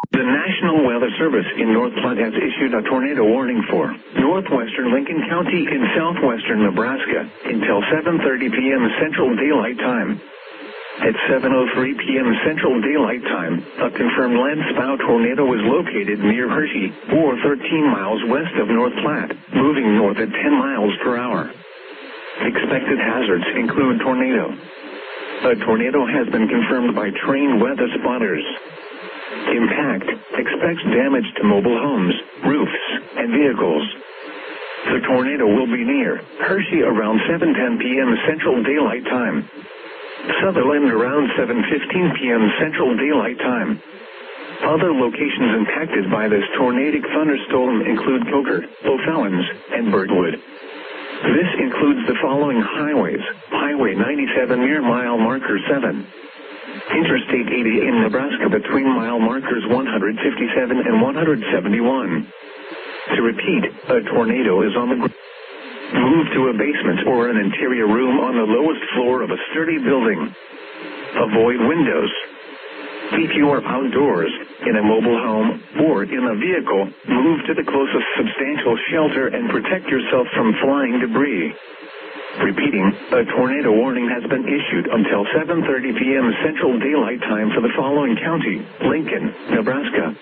The National Weather Service in North Platte has issued a tornado warning for northwestern Lincoln County in southwestern Nebraska until 7:30 p.m. Central Daylight Time. At 7:03 p.m. Central Daylight Time, a confirmed Landspout tornado was located near Hershey, or 13 miles west of North Platte, moving north at 10 miles per hour. Expected hazards include tornado. A tornado has been confirmed by trained weather spotters. Impact expects damage to mobile homes, roofs, and vehicles. The tornado will be near Hershey around 7:10 p.m. Central Daylight Time. Sutherland around 7:15 p.m. Central Daylight Time. Other locations impacted by this tornadic thunderstorm include Coker, O'Fallon's, and Birdwood. This includes the following highways: Highway 97 near mile marker 7. Interstate 80 in Nebraska between mile markers 157 and 171. To repeat, a tornado is on the ground. Move to a basement or an interior room on the lowest floor of a sturdy building. Avoid windows. If you are outdoors, in a mobile home, or in a vehicle, move to the closest substantial shelter and protect yourself from flying debris. Repeating, a tornado warning has been issued until 7:30 p.m. Central Daylight Time for the following county: Lincoln, Nebraska.